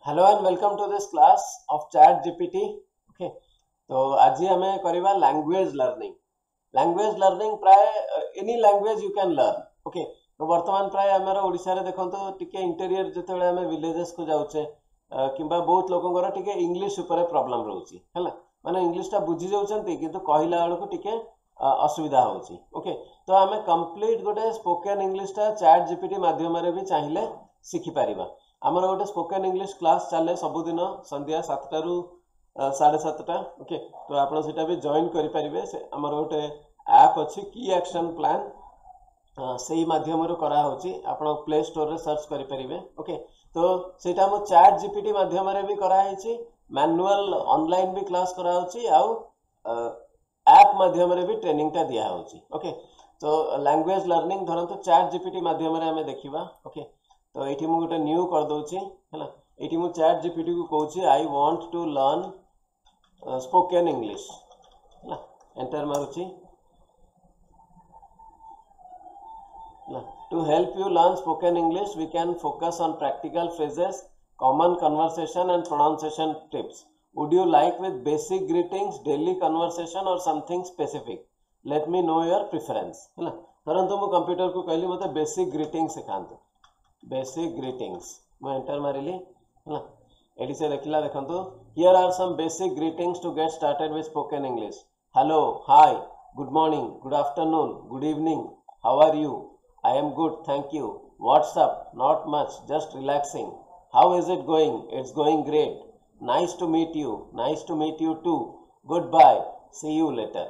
Hello and welcome to this class of chat GPT. Okay, तो आज हमें करवा लैंग्वेज लर्निंग प्राय any language you can learn. Okay, तो वर्तमान प्राय आमर ओडिशा रे देखंतो टिके इंटीरियर जतेबेले हमें विलेजेस को जाउचे किंबा बहुत लोकंकर टिके इंग्लिश ऊपर प्रॉब्लम रहउची हैला, माने इंग्लिश टा बुझी जाउचंती किंतु कहिला बेलू को टिके असुविधा होची। ओके, तो हमें कंप्लीट गोटे स्पोकन इंग्लिश टा चैट जीपीटी माध्यम रे भी चाहिए शिखि पारिबा। आमर गोटे स्पोकन इंग्लिश क्लास चले सबुदिन संध्या 7टा रु 7:30। ओके, तो आप भी जॉइन करेंगे। आमर गोटे ऐप अच्छी की एक्शन प्लान से ही माध्यम करा आप प्ले स्टोर रे सर्च करेंगे। ओके, तो सेटा मो चैट जीपीटी माध्यम रे भी कराई, मैनुअल ऑनलाइन भी क्लास कराउची आउ ऐप माध्यम रे भी ट्रेनिंग टा दिया होची। ओके, तो लैंग्वेज लर्निंग धरंतु चैट जीपीटी माध्यम रे हमें देखिबा। ओके, तो ये मुझे गोटे न्यू कर दूची है, ये मुझे चैट जीपीटी को कहूँ I want to learn spoken English है, एंटर मारुची। To help you learn spoken English we can focus on practical phrases, common conversation and pronunciation tips. Would you like with basic greetings, daily conversation और something specific? Let me know your preference है। धरंतु मु computer को कहली मते basic greeting सिखांतु, basic greetings. मैं enter मारिली है, एटी से देखला देखंतु here are some basic greetings to get started with spoken English. Hello, hi, good morning, good afternoon, good evening, how are you? I am good, thank you. What's up? Not much, just relaxing. How is it going? It's going great. Nice to meet you, nice to meet you too. Good bye, see you later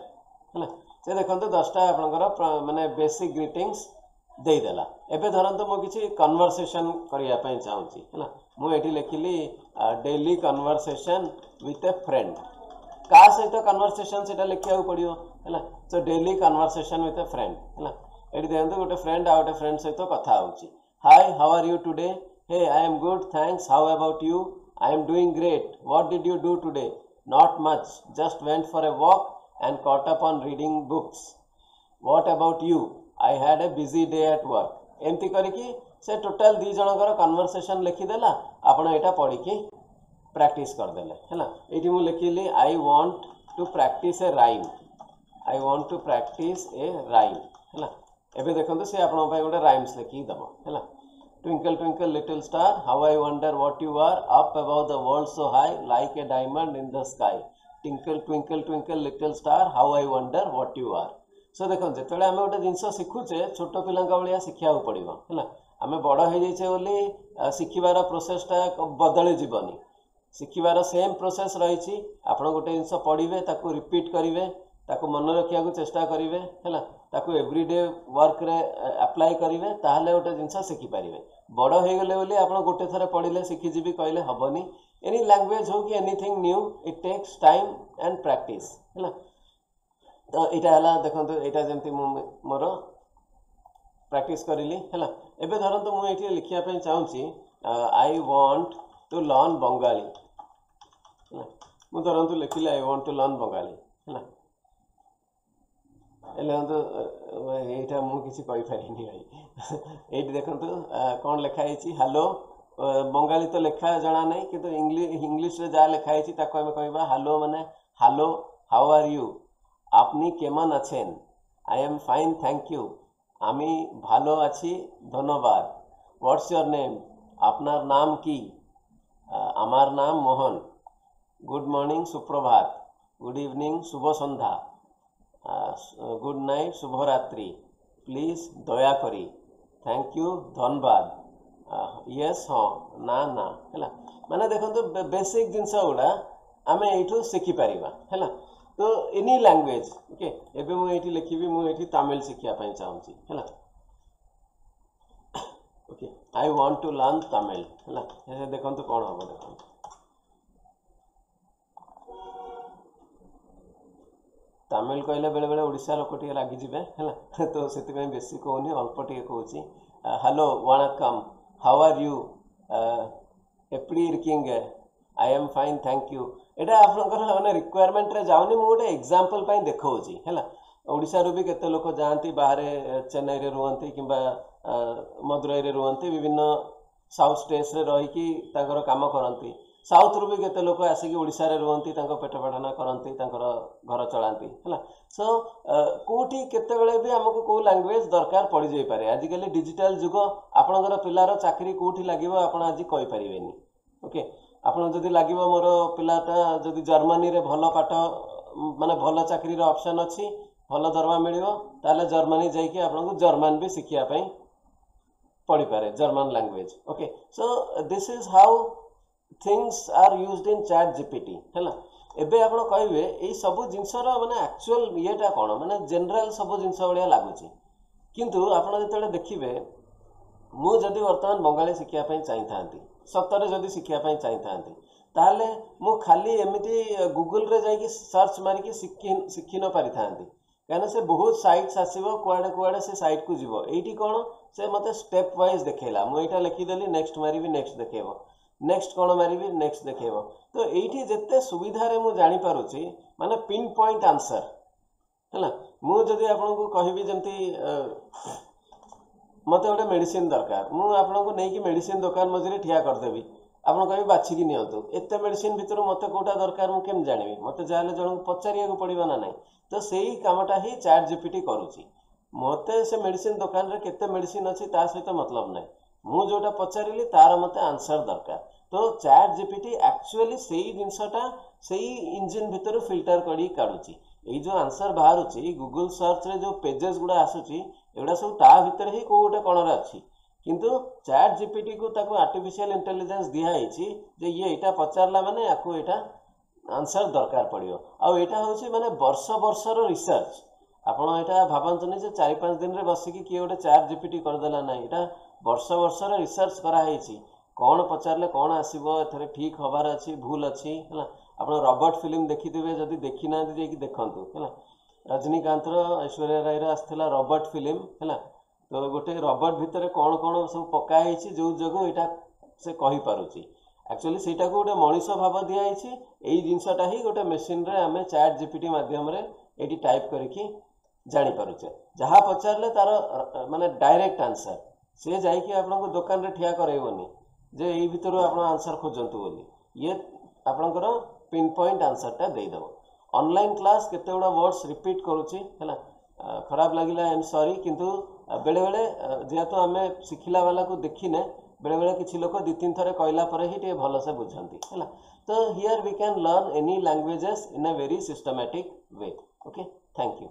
है। से देखंतु 10टा आपनकर माने basic greetings देदेला। एबे धरंतु मो किछि conversation करिया पय चाहूची है, मु एठी लिखिली daily conversation with a friend. का सहित कन्वर्सेशन सेटा लिखिया पड़ियो है, so daily conversation with a friend है। एठी देखंतु गोटे फ्रेंड आ गोटे फ्रेंड सहित कथा होची। Hi, how are you today? Hey, I am good, thanks. How about you? I am doing great. What did you do today? Not much, just went for a walk and caught up on reading books. What about you? I had a busy day at work. एमती करके से total 2 जनकर conversation लिखिदेला। आपड़ यहाँ पढ़ी practice करदेले है। ये मुझे लिखिली I want to practise a rhyme, I want to practise a rhyme है। एबे देखंतु से आपन पय गोटे राइम्स लिखि दबो है। Twinkle twinkle little star, how I wonder what you are, up above the world so high, like a diamond in the sky. Twinkle twinkle twinkle little star, how I wonder what you are. सो देखो जो आम गोटे जिन शिखुचे छोट पिला भाया शिखा पड़ो है। आम बड़ हो जाइए शिखबार प्रोसेसटा बदली जीवनी, शिखबार सेम प्रोसेस रही। आप गोटे जिन पढ़े ताकू रिपीट करेंगे, ताकू मन रखा चेष्टा करेंगे है, एवरीडे वर्क रे अप्लाई करेंगे, ताहले गोटे जिन शिखिपारे। बड़ हो गले आप गोटे थर पढ़ले शिखिजी कहले हेनी। एनी लैंग्वेज हो कि anything new, it takes time and practice है। तो यहाँ देखो यहाँ जमी मोर प्रैक्टिस करी है। एबे धरंतु मुझे लिखापी चाहूँगी I want to learn Bengali है। मु धरंतु लिखिली I want to learn Bengali है। यहाँ मुझे पारिनी भाई। ये देखो कौन लिखाई हेलो, बंगाली तो लिखा जना नहीं किंतु इंग्लिश रे जहाँ लिखाई आम कह हेलो माने हेलो, हाउ आर यू? আপনি কেমন আছেন? I am fine, thank you. আমি ভালো আছি, ধন্যবাদ। What's your name? আপনার নাম কি? আমার নাম মোহন। गुड मॉर्निंग, सुप्रभात। गुड इवनिंग, शुभ संध्या। गुड नाइट, शुभरात्रि। प्लीज, दया करी। थैंक यू, धन्यवाद। यस, हाँ, ना ना है। माने देखो बेसिक जिनस गुड़ा आम यू शिखिपर है। तो एनी लैंग्वेज ओके, एबे मु एठी लिखिबी, मु एठी तमिल शिखिया पय चाहूची है। Okay, I want to learn Tamil है। देखंतु कोन हो, देखंतु तमिल कहले बेले बेले ओडिसा लोक टिके लागी जिवे है। तो सेति पय बेसी कहूनी, अल्प टिके कहूची। हेलो, वणक्कम, हाउ आर यू? एप्पडी इरकिंग? I am fine, thank you. एटा आपनकर माने रिक्वायरमेंट रे जाउनी, मु गोटे एग्जांपल पय देखौची है। ओडिसा रो भी केते लोक जांती बाहर, चेन्नई रे रुहंती किंबा मदुरै रे रुहंती, विभिन्न साउथ स्टेट्स रे रही कि तांकर काम करती साउथ रु भी केते लोक आसिक ओडिशा रे रुहंती तांको पेट पाटना करती तांकर घर चलाती है सो कोठी केते बेले भी हमको को लैंग्वेज दरकार पड़ जाई पारे आजिकली डिजिटल जुग आपणकर पिलार चाकरी कोठी लागिवो आपण आज कहि परिबेनी ओके आपण जदि लागिवो मोर पिलाटा जदि जर्मनी रे भलो पाठ माने भलो चाकरी रो ऑप्शन अछि भलो दरमा मिलिवो ताले जर्मनी जाई कि आपनको जर्मन भी सिखिया पई पढ़ी पारे German language okay so this is how things are used in chat GPT हैला एबे आपण कहबे एई सब जिंसर माने एक्चुअल येटा कोन माने जनरल सब जिंस बढिया लागुची किंतु आपण जेतेले देखिबे मु जदि वर्तमान बंगाली शिखिया पई चाहि थांती सतरे जदि शिखिया पई चाहि थांती ताले मु खाली एमिति गूगल रे जाई कि सर्च मारी कि शिखि न पारि थांती कहना से बहुत साइट्स आसीबो कुआडे कुआडे से साइट को जीवो एठी कोन से मते स्टेप वाइज देखेला मु एटा लिखि देली नेक्स्ट मारी भी नेक्स्ट देखेबो नेक्स्ट कोन मारी भी नेक्स्ट देखेबो तो एठी जत्ते सुविधा रे मु जानि पारुची माने पिन पॉइंट आंसर हैला मु जदि आपन को कहिबी जंती मते गोटे मेडिसिन दरकार मु आपन को नै कि मेडिसिन दुकान मझरे ठिया कर देबी आपन कहि बाछि कि नियंतु एते मेडिसिन भितर मते कोटा दरकार मु केम जानिबी मते जाले जण पचारिया को पड़िबा ना नै तो सेही कामटा ही चैट जीपीटी करूची मते से मेडिसिन दुकान रे केते मेडिसिन अछि ता सहित मतलब नै मु जोटा पचारिली तार मते आंसर दरकार तो चैट जीपीटी एक्चुअली सेही जिंसटा सेही इंजन भितर फिल्टर करी काढुची ए जो आंसर बाहरुची गूगल सर्च रे जो पेजेस गुडा आसुची एगुडा सब ता भितर ही को गोटे कोण रे अछि किंतु चैट जीपीटी को ताको आर्टिफिशियल इंटेलिजेंस दिया हिची जे ये एटा पचारला माने आको एटा आंसर दरकार पड़ियो आ एटा होची माने वर्ष रो रिसर्च आपण एटा भाबंतनी जे 4-5 दिन रे बसी कि किए गोटे चैट जीपीटी कर देला नै एटा वर्ष रो रिसर्च करा हिची कोन पचारले कोन आसीबो एथरे ठीक होबार अछि भूल अछि हला आपण रॉबर्ट फिल्म देखिथिबे जदी देखि ना जे कि देखंतु हला रजनीकांत रो ऐश्वर्या राय रो आस्थला रॉबर्ट फिल्म हला तो गोटे रॉबर्ट भितरे कोन कोन सब पका हिची जो जगो एटा से कहि पारुची एक्चुअली सेटा को गोटे मनीष भाव दिया हिची एई जिंसटा ही गोटे मशीन रे हमें चैट जीपीटी माध्यम रे एटी टाइप करके जानि पारुचे जहा पचारले तार माने डायरेक्ट आंसर से जाई कि आपन को दुकान रे ठिया करैबोनी जे एई भितरो आपन आंसर खोजंतु बोली ये आपनकर पिन पॉइंट आंसर टा देई दबो ऑनलाइन क्लास केते गुडा वर्ड्स रिपीट करूची हैला खराब लागिला आई एम सॉरी किंतु बेले बेले जेहेतु आमे सिखिला वाला को देखिने बेले बेले किछि लोक 2-3 थरे कहला परे ही टे भलो से बुझंती हैला तो here we can learn any languages in a very systematic way okay thank you.